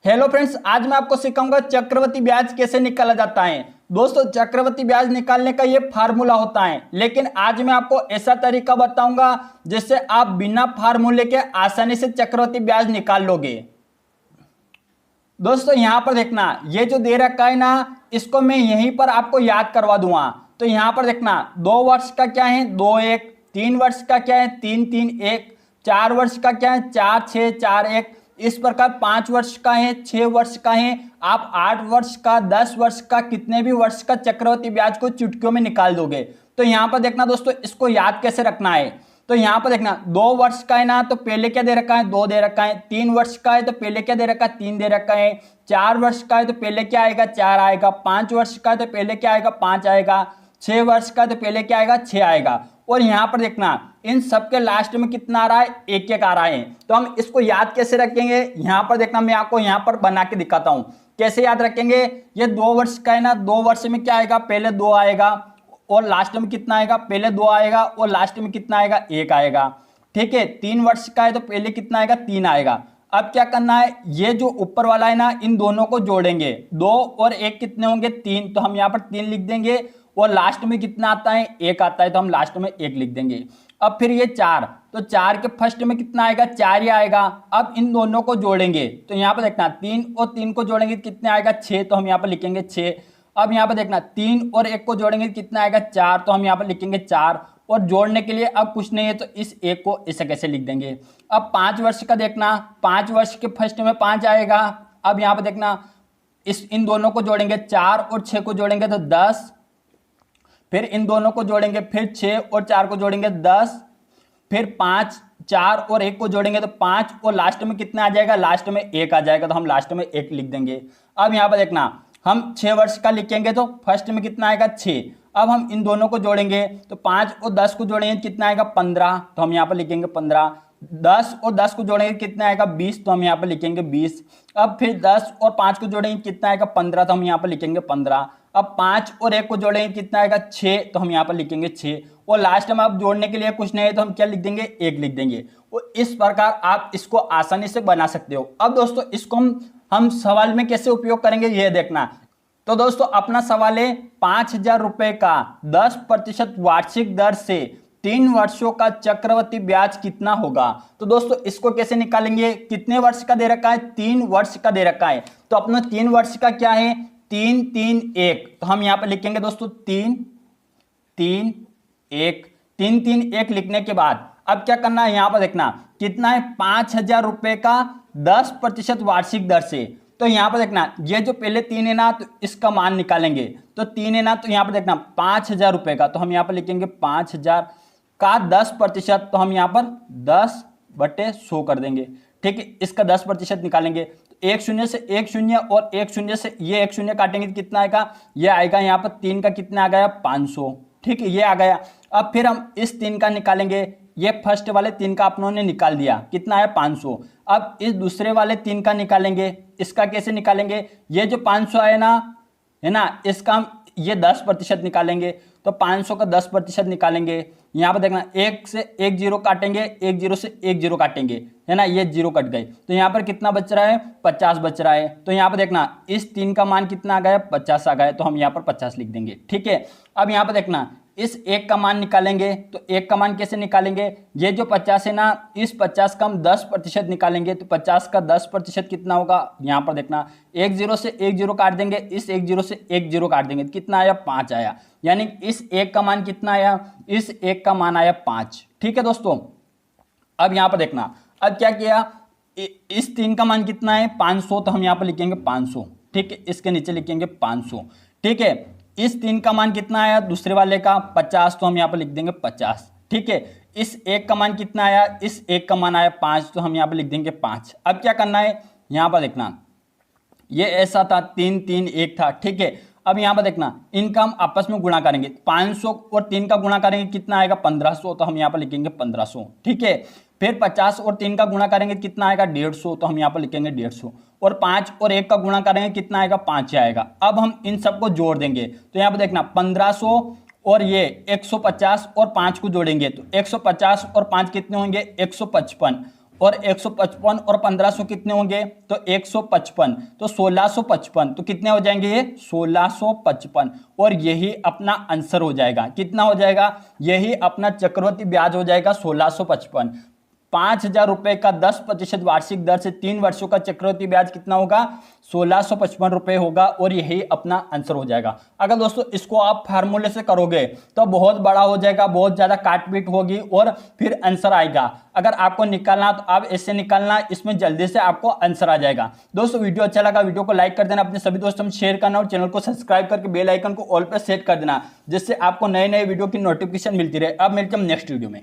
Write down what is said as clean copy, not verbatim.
Hello friends, आज मैं आपको सिखाऊंगा चक्रवृद्धि ब्याज कैसे निकाला जाता है। दोस्तों, चक्रवृद्धि ब्याज निकालने का ये फार्मूला होता है, लेकिन आज मैं आपको ऐसा तरीका बताऊंगा जिससे आप बिना फार्मूले के आसानी से चक्रवृद्धि ब्याज निकाल लोगे। दोस्तों, यहां पर देखना, ये जो दे रखा है ना, इसको मैं यहीं पर आपको याद करवा दूंगा। तो यहां पर देखना, 2 वर्ष का क्या है 2 1, 3 वर्ष का क्या है 3 3 1, 4 वर्ष का क्या है 4 6 4 1, इस प्रकार 5 वर्ष का है 6 वर्ष का है। आप 8 वर्ष का 10 वर्ष का कितने भी वर्ष का चक्रवृद्धि ब्याज को चुटकियों में निकाल दोगे। तो यहां पर देखना दोस्तों, इसको याद कैसे रखना है। तो यहां पर देखना, 2 वर्ष का है ना, तो पहले क्या दे रखा है 2 दे रखा है। 3 वर्ष का है तो पहले क्या दे रखा है 3 दे रखा है। 4 वर्ष का है तो पहले क्या आएगा 4 आएगा। 5 वर्ष का है तो पहले क्या आएगा 5 आएगा। 6 वर्ष का तो पहले क्या आएगा 6 आएगा। और यहां पर देखना, इन सबके लास्ट में कितना आ रहा है 1 1 आ रहा है। तो हम इसको याद कैसे रखेंगे, यहां पर देखना, मैं आपको यहां पर बना के दिखाता हूं कैसे याद रखेंगे। ये 2 वर्ष का है ना, 2 वर्ष में क्या आएगा पहले 2 आएगा और लास्ट में कितना आएगा पहले 2 आएगा और लास्ट में कितना आएगा 1 आएगा। ठीक है, 3 वर्ष का है तो पहले कितना आएगा 3 आएगा। अब क्या करना है, ये जो ऊपर वाला है ना, इन दोनों को जोड़ेंगे। 2 और 1 कितने होंगे 3, तो हम यहाँ पर 3 लिख देंगे। और लास्ट में कितना आता है 1 आता है, तो हम लास्ट में 1 लिख देंगे। अब फिर ये 4, तो 4 के फर्स्ट में कितना आएगा 4 ही आएगा। अब इन दोनों को जोड़ेंगे, तो यहाँ पर देखना 3 और 3 को जोड़ेंगे कितने आएगा 6, तो हम यहाँ पर लिखेंगे 6। अब यहाँ पर देखना, 3 और 1 को जोड़ेंगे कितना आएगा 4, तो हम यहाँ पर लिखेंगे 4। और जोड़ने के लिए अब कुछ नहीं है, तो इस 1 को इसे कैसे लिख देंगे। अब 5 वर्ष का देखना, 5 वर्ष के फर्स्ट में 5 आएगा। अब यहाँ पर देखना, इन दोनों को जोड़ेंगे, 4 और 6 को जोड़ेंगे तो 10। फिर इन दोनों को जोड़ेंगे, फिर 6 और 4 को जोड़ेंगे 10। फिर 5, 4 और 1 को जोड़ेंगे तो 5 और लास्ट में कितना आ जाएगा, लास्ट में 1 आ जाएगा, तो हम लास्ट में 1 लिख देंगे। अब यहाँ पर देखना, हम 6 वर्ष का लिखेंगे तो फर्स्ट में कितना आएगा 6। अब हम इन दोनों को जोड़ेंगे, तो 5 और 10 को जोड़ेंगे कितना आएगा 15, तो हम यहाँ पर लिखेंगे 15। 10 और 10 को जोड़ेंगे कितना आएगा 20, तो हम यहाँ पर लिखेंगे 20। अब फिर 10 और 5 को जोड़ेंगे कितना आएगा 15, तो हम यहाँ पर लिखेंगे 15। अब 5 और 1 को जोड़ेंगे कितना आएगा 6, तो हम यहाँ पर लिखेंगे 6। और लास्ट में अब जोड़ने के लिए कुछ नहीं है, तो हम क्या लिख देंगे 1 लिख देंगे। और इस प्रकार आप इसको आसानी से बना सकते हो। अब दोस्तों, इसको हम सवाल में कैसे उपयोग करेंगे ये देखना। तो दोस्तों, अपना सवाल है 5,000 रुपए का 10% वार्षिक दर से 3 वर्षों का चक्रवृद्धि ब्याज कितना होगा। तो दोस्तों, इसको कैसे निकालेंगे, कितने वर्ष का दे रखा है 3 वर्ष का दे रखा है। तो अपना 3 वर्ष का क्या है 3 3 1, तो हम यहां पर लिखेंगे दोस्तों 3 3 1। 3 3 1 लिखने के बाद अब क्या करना है, यहां पर देखना कितना है 5,000 रुपए का 10% वार्षिक दर से। तो यहां पर देखना, ये जो पहले 3 है ना, तो इसका मान निकालेंगे। तो 3 है ना, तो यहां पर देखना 5,000 रुपए का, तो हम यहां पर लिखेंगे 5,000 का 10%, तो हम यहां पर 10/100 कर देंगे। ठीक है, इसका 10% निकालेंगे, तो 1 0 से 1 0 और 1 0 से ये 1 0 काटेंगे तो कितना आएगा, ये आएगा यहाँ पर 3 का कितना आ गया 500। ठीक है, ये आ गया। अब फिर हम इस 3 का निकालेंगे, ये फर्स्ट वाले 3 का अपनों ने निकाल दिया, कितना है 500। अब इस दूसरे वाले 3 का निकालेंगे, इसका कैसे निकालेंगे, ये जो 500 है ना, इसका हम ये 10% निकालेंगे। तो 500 का 10% निकालेंगे, यहाँ पर देखना 1 से 1 0 काटेंगे, 1 0 से 1 0 काटेंगे, है ना, ये 0 कट गए। तो यहाँ पर कितना बच रहा है 50 बच रहा है। तो यहाँ पर देखना, इस 3 का मान कितना आ गया 50 आ गया, तो हम यहाँ पर 50 लिख देंगे। ठीक है, अब यहाँ पर देखना, इस 1 का मान निकालेंगे। तो 1 का मान कैसे निकालेंगे, ये जो 50 है ना, इस 50 का हम 10% निकालेंगे। तो 50 का 10% कितना होगा, यहाँ पर देखना 1 0 से 1 0 काट देंगे, इस 1 0 से 1 0 काट देंगे, तो कितना आया 5 आया। यानी इस 1 का मान कितना आया, इस 1 का मान आया 5। ठीक है दोस्तों, अब यहाँ पर देखना, अब क्या किया, इस 3 का मान कितना है 500, तो हम यहाँ पर लिखेंगे 500। ठीक है, इसके नीचे लिखेंगे 500। ठीक है, इस 3 का मान कितना आया दूसरे वाले का 50, तो हम यहाँ पर लिख देंगे 50। ठीक है, इस 1 का मान कितना आया, इस 1 का मान आया 5, तो हम यहाँ पर लिख देंगे 5। अब क्या करना है, यहाँ पर देखना, ये ऐसा था 3 3 1 था। ठीक है, अब यहाँ पर देखना, इनका हम आपस में गुणा करेंगे, 500 और 3 का गुणा करेंगे कितना आएगा 1500, तो हम यहाँ पर लिखेंगे 1500। ठीक है, फिर 50 और 3 का गुणा करेंगे कितना आएगा 150, तो हम यहाँ पर लिखेंगे 150। और 5 और 1 का गुणा करेंगे कितना आएगा 5 आएगा। अब हम इन सबको जोड़ देंगे, तो यहाँ पर देखना 1500 और ये 150 और 5 को जोड़ेंगे, तो 150 और 5 कितने होंगे 155। और 155 और 1500 कितने होंगे? तो 155, तो 1655, तो कितने हो जाएंगे ये? 1655। और यही अपना आंसर हो जाएगा। कितना हो जाएगा? यही अपना चक्रवृद्धि ब्याज हो जाएगा 1655। 5,000 रुपए का 10% वार्षिक दर से 3 वर्षों का चक्रवृद्धि ब्याज कितना होगा? 1655 रुपए होगा। और यही अपना आंसर हो जाएगा। अगर दोस्तों इसको आप फार्मूले से करोगे तो बहुत बड़ा हो जाएगा, बहुत ज्यादा काटपीट होगी और फिर आंसर आएगा। अगर आपको निकालना तो आप इससे निकालना, इसमें जल्दी से आपको आंसर आ जाएगा। दोस्तों वीडियो अच्छा लगा, वीडियो को लाइक कर देना, अपने सभी दोस्तों में शेयर करना और चैनल को सब्सक्राइब करके बेल आइकन को ऑल पे सेट कर देना, जिससे आपको नए नए वीडियो की नोटिफिकेशन मिलती रहे। अब मिलते हैं नेक्स्ट वीडियो में।